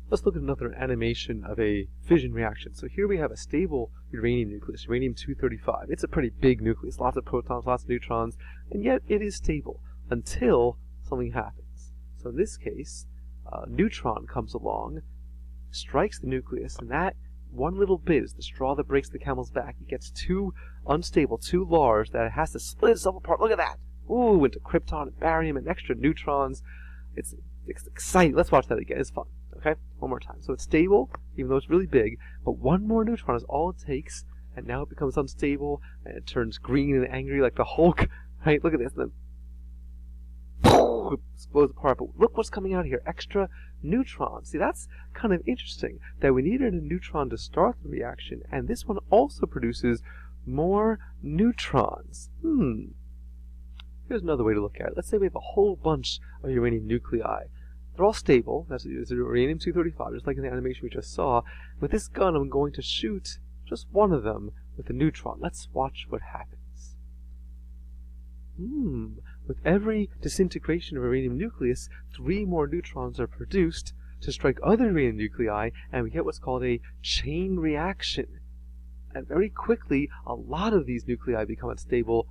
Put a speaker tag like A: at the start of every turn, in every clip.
A: Let's look at another animation of a fission reaction. So here we have a stable uranium nucleus, uranium-235. It's a pretty big nucleus, lots of protons, lots of neutrons, and yet it is stable until something happens. So in this case, a neutron comes along, strikes the nucleus, and that one little bit is the straw that breaks the camel's back. It gets too unstable, too large, that it has to split itself apart. Look at that! Ooh, into krypton and barium and extra neutrons. It's exciting. Let's watch that again. It's fun. Okay? One more time. So it's stable, even though it's really big, but one more neutron is all it takes, and now it becomes unstable, and it turns green and angry like the Hulk. Right? Look at this. And then it explodes apart. But look what's coming out here. Extra neutrons. See, that's kind of interesting, that we needed a neutron to start the reaction, and this one also produces more neutrons. Here's another way to look at it. Let's say we have a whole bunch of uranium nuclei. They're all stable. That's uranium-235, just like in the animation we just saw. With this gun, I'm going to shoot just one of them with a neutron. Let's watch what happens. With every disintegration of a uranium nucleus, 3 more neutrons are produced to strike other uranium nuclei, and we get what's called a chain reaction. And very quickly, a lot of these nuclei become unstable.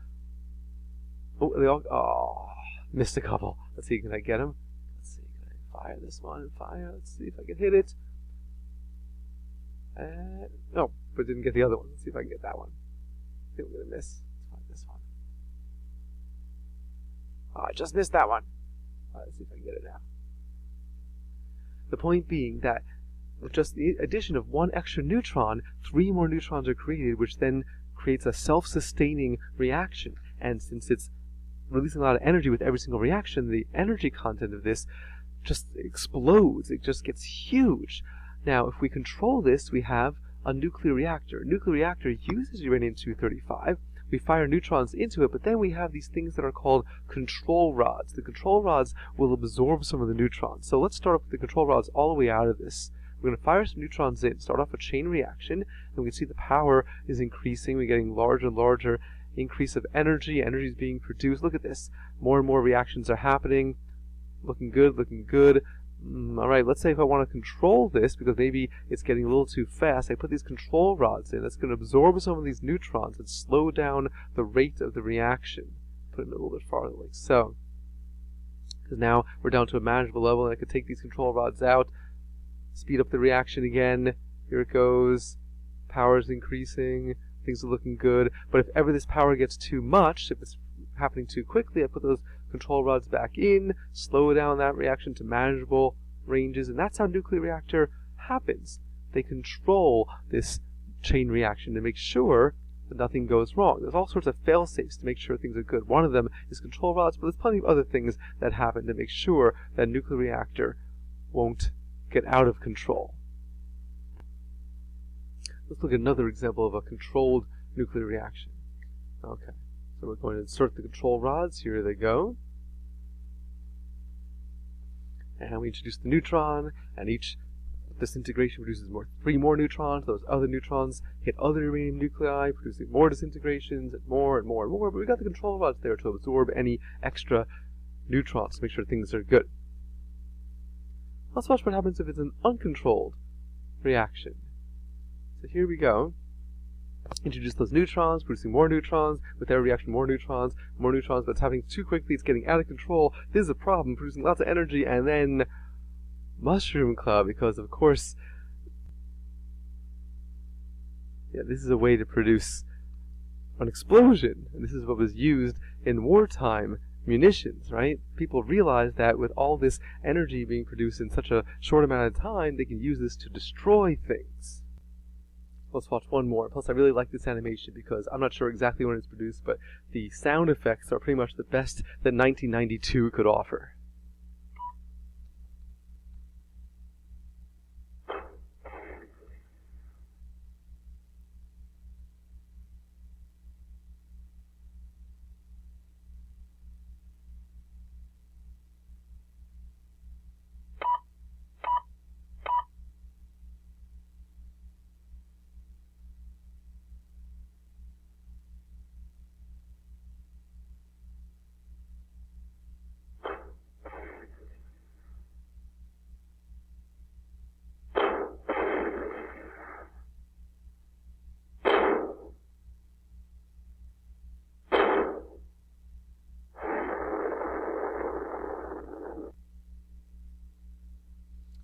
A: Missed a couple. Let's see, can I get them? Let's see, can I fire this one? Fire, let's see if I can hit it. No, but didn't get the other one. Let's see if I can get that one. I think I'm going to miss. Let's find this one. I just missed that one. Let's see if I can get it now. The point being that with just the addition of one extra neutron, 3 more neutrons are created, which then creates a self-sustaining reaction. And since it's releasing a lot of energy with every single reaction, the energy content of this just explodes. It just gets huge. Now, if we control this, we have a nuclear reactor. A nuclear reactor uses uranium-235. We fire neutrons into it, but then we have these things that are called control rods. The control rods will absorb some of the neutrons. So let's start off with the control rods all the way out of this. We're going to fire some neutrons in, start off a chain reaction, and we can see the power is increasing. We're getting larger and larger. Increase of energy. Energy is being produced. Look at this. More and more reactions are happening. Looking good, looking good. Alright, let's say if I want to control this, because maybe it's getting a little too fast, I put these control rods in. That's going to absorb some of these neutrons and slow down the rate of the reaction. Put it a little bit farther, like so. Because now we're down to a manageable level, and I could take these control rods out, speed up the reaction again. Here it goes. Power is increasing. Things are looking good. But if ever this power gets too much, if it's happening too quickly, I put those control rods back in, slow down that reaction to manageable ranges, and that's how a nuclear reactor happens. They control this chain reaction to make sure that nothing goes wrong. There's all sorts of fail-safes to make sure things are good. One of them is control rods, but there's plenty of other things that happen to make sure that a nuclear reactor won't get out of control. Let's look at another example of a controlled nuclear reaction. Okay, so we're going to insert the control rods. Here they go. And we introduce the neutron, and each disintegration produces 3 more neutrons. Those other neutrons hit other uranium nuclei, producing more disintegrations, and more and more and more. But we got the control rods there to absorb any extra neutrons to make sure things are good. Let's watch what happens if it's an uncontrolled reaction. So here we go. Introduce those neutrons, producing more neutrons. With every reaction, more neutrons, but it's happening too quickly. It's getting out of control. This is a problem, producing lots of energy, and then mushroom cloud, because of course, this is a way to produce an explosion, and this is what was used in wartime munitions, right? People realized that with all this energy being produced in such a short amount of time, they can use this to destroy things. Let's watch one more. Plus, I really like this animation because I'm not sure exactly when it's produced, but the sound effects are pretty much the best that 1992 could offer.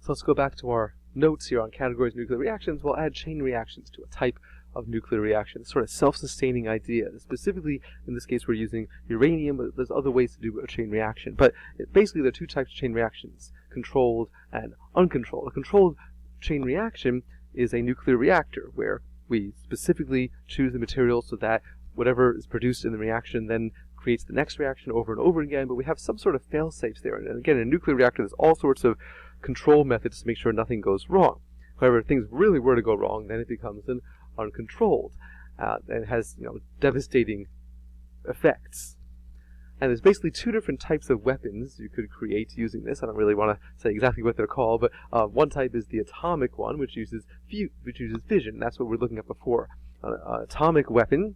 A: So let's go back to our notes here on categories of nuclear reactions. We'll add chain reactions to a type of nuclear reaction. It's sort of self-sustaining idea. Specifically, in this case, we're using uranium, but there's other ways to do a chain reaction. But basically, there are two types of chain reactions, controlled and uncontrolled. A controlled chain reaction is a nuclear reactor, where we specifically choose the material so that whatever is produced in the reaction then creates the next reaction over and over again, but we have some sort of fail-safes there. And again, in a nuclear reactor, there's all sorts of control methods to make sure nothing goes wrong. However, if things really were to go wrong, then it becomes an uncontrolled and has devastating effects. And there's basically two different types of weapons you could create using this. I don't really want to say exactly what they're called, but one type is the atomic one, which uses fission. That's what we're looking at before. An atomic weapon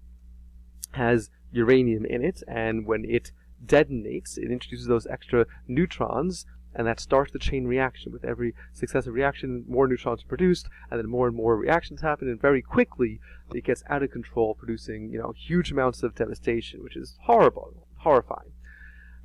A: has uranium in it, and when it detonates, it introduces those extra neutrons, and that starts the chain reaction. With every successive reaction, more neutrons are produced, and then more and more reactions happen, and very quickly it gets out of control, producing huge amounts of devastation, which is horrifying.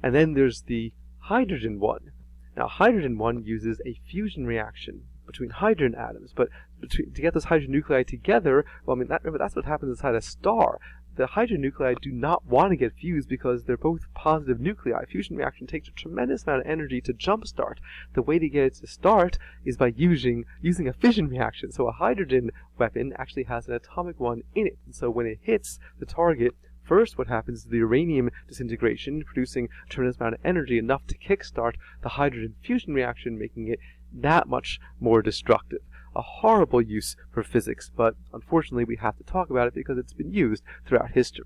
A: And then there's the hydrogen one. Now, hydrogen one uses a fusion reaction between hydrogen atoms, but to get those hydrogen nuclei together, remember that's what happens inside a star. The hydrogen nuclei do not want to get fused because they're both positive nuclei. Fusion reaction takes a tremendous amount of energy to jumpstart. The way to get it to start is by using a fission reaction. So a hydrogen weapon actually has an atomic one in it. And so when it hits the target, first what happens is the uranium disintegration, producing a tremendous amount of energy, enough to kickstart the hydrogen fusion reaction, making it that much more destructive. A horrible use for physics, but unfortunately we have to talk about it because it's been used throughout history.